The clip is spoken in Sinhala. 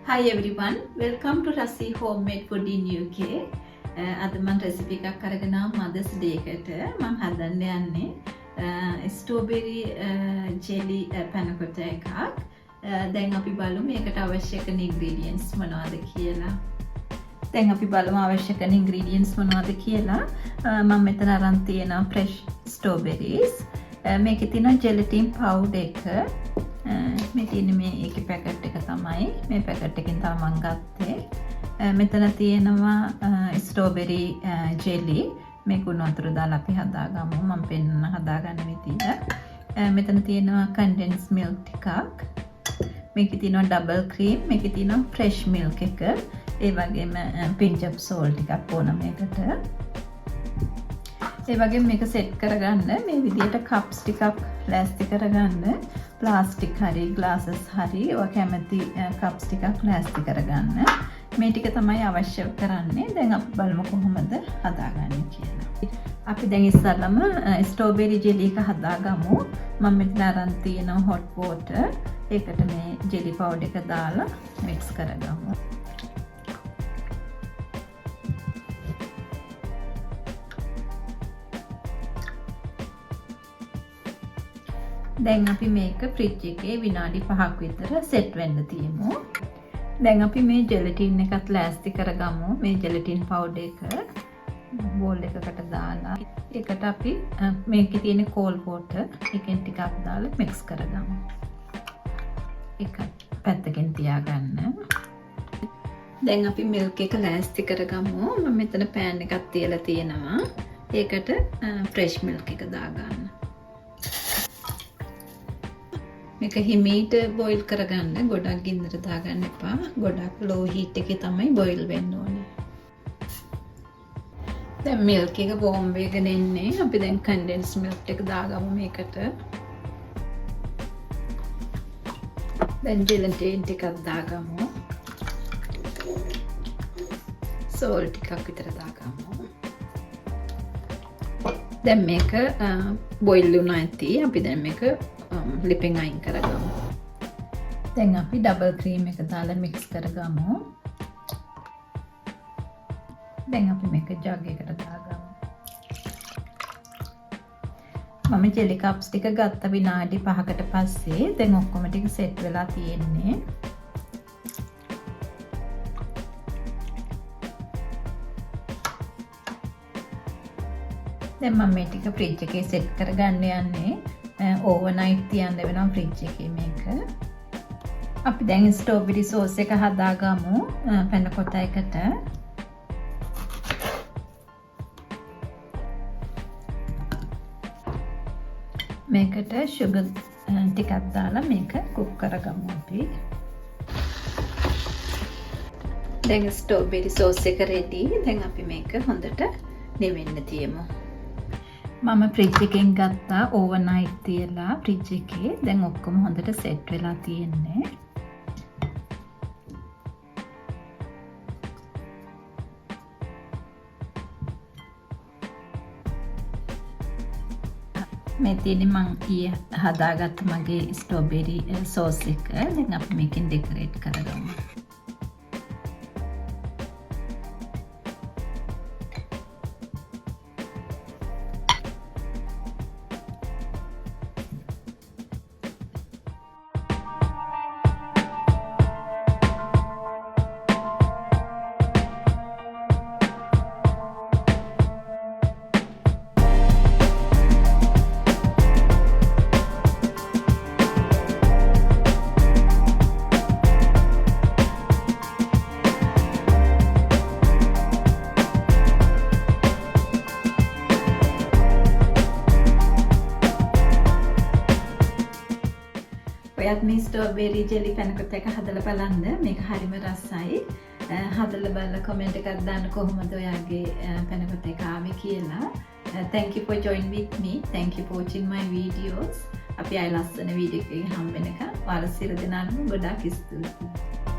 Hi everyone, welcome to Rasi Homemade Food in UK. අද මම රෙසිපි එකක් අරගෙන මදර්ස් ඩේ එකට මම හදන්න යන්නේ ස්ට්‍රෝබෙරි ජෙලි පැනකොත එකක්. දැන් අපි බලමු මේකට අවශ්‍ය කරන ඉන්ග්‍රීඩියන්ට්ස් මොනවද කියලා. දැන් අපි බලමු අවශ්‍ය කරන ඉන්ග්‍රීඩියන්ට්ස් මොනවද කියලා. මම මෙතන අරන් තියෙනවා fresh strawberries. මේකේ තියෙනවා gelatin powder එක. මේ තියෙන මේ ඒකේ පැකට් එක තමයි මේ පැකට් එකෙන් තමයි මම ගත්තේ. මෙතන තියෙනවා ස්ට්‍රෝබෙරි ජෙලි. මේක උණු වතුර දාලා අපි හදාගමු. මම පෙන්නන හදාගන්න විදිහ. මෙතන තියෙනවා කන්ඩෙන්ස් මිල්ක් ටිකක්. මේකේ තියෙනවා ඩබල් ක්‍රීම්. මේකේ තියෙනවා ෆ්‍රෙෂ් මිල්ක් එක. ඒ වගේම පින්ච් ඔෆ් සෝල්ට් ටිකක් ඕන මේකට. ඒ වගේම මේක සෙට් කරගන්න මේ විදිහට කප්ස් ටිකක් ලෑස්ති කරගන්න. ප්ලාස්ටික් හරි ග්ලාසස් හරි ඔය කැමති කප්ස් ටිකක් ලෑස්ති කරගන්න. මේ ටික තමයි අවශ්‍ය කරන්නේ. දැන් අපි බලමු කොහොමද හදාගන්නේ කියලා. අපි දැන් ඉස්සෙල්ලම ස්ට්‍රෝබෙරි ජෙලි එක හදාගමු. මම මෙතන අරන් තියෙනවා hot water. ඒකට මේ ජෙලි පවුඩර් එක දාලා මික්ස් කරගමු. දැන් අපි මේක ෆ්‍රිජ් එකේ විනාඩි 5ක් විතර සෙට් වෙන්න තියමු. දැන් අපි මේ ජෙලටින් එකත් ලෑස්ති කරගමු. මේ ජෙලටින් පවුඩර් එක බෝල් එකකට දාලා ඒකට අපි මේකේ තියෙන කෝල් වෝටර් එකෙන් ටිකක් දාලා මික්ස් කරගමු. ඒක පැත්තකින් තියාගන්න. දැන් අපි මිල්ක් එක ලෑස්ති කරගමු. මම මෙතන පෑන් එකක් තියලා තියෙනවා. ඒකට ෆ්‍රෙෂ් මිල්ක් එක දාගන්න. මේක හිමීට බොයිල් කරගන්න. ගොඩක් ගින්නට දාගන්න එපා. ගොඩක් ලෝ හීට් එකේ තමයි බොයිල් වෙන්න ඕනේ. දැන් මිල්ක් එක වෝම් වෙගෙන ඉන්නේ. අපි දැන් කන්ඩෙන්ස් මිල්ක් එක දාගමු මේකට. දැන් ජෙලටින් ටිකක් දාගමු. සෝල්ට් ටිකක් විතර දාගමු. දැන් මේක බොයිල් වුණා ඇති. අපි දැන් මේක ලිපෙන් අයින් කරගමු. දැන් අපි ඩබල් ක්‍රීම් එක දාලා මික්ස් කරගමු. දැන් අපි මේක ජග් එකට දාගමු. මම ජෙලි කප්ස් ටික ගත්ත විනාඩි 5කට පස්සේ දැන් ඔක්කොම ටික සෙට් වෙලා තියෙන්නේ. දැන් මම මේ ටික ෆ්‍රිජ් එකේ සෙට් කරගන්න යන්නේ. ඕවර්නයිට් තියන්න වෙනවා ෆ්‍රිජ් එකේ මේක. අපි දැන් ස්ට්‍රෝබෙරි සෝස් එක හදාගමු පැනකොත එකට. මේකට sugar ටිකක් දාලා මේක කුක් කරගමු අපි. දැන් ස්ට්‍රෝබෙරි සෝස් එක රෙඩි. දැන් අපි මේක හොඳට නිවෙන්න තියමු. මම ෆ්‍රිජ් එකෙන් ගත්තා ඕවර්නයිට් තියලා ෆ්‍රිජ් එකේ. දැන් ඔක්කොම හොඳට සෙට් වෙලා තියෙන්නේ. මේ තියෙන්නේ මං ඊයේ හදාගත්ත මගේ ස්ට්‍රෝබෙරි සෝස් එක. දැන් අපි මේකෙන් ඩෙකොරේට් කරගමු. ඔයත් මේ ස්ට්‍රෝබෙරි ජෙලි පැනකොත එක හදලා බලන්න. මේක හරිම රසයි. හදලා බලලා කමෙන්ට් එකක් දාන්න කොහොමද ඔයාගේ පැනකොත එක ආවේ කියලා. Thank you for joining with me. Thank you for watching my videos. අපි ආයෙ ලස්සන වීඩියෝ එකකින් හම්බ වෙනකම් ඔයාලා සියලු දෙනාටම ගොඩාක් ස්තුතියි.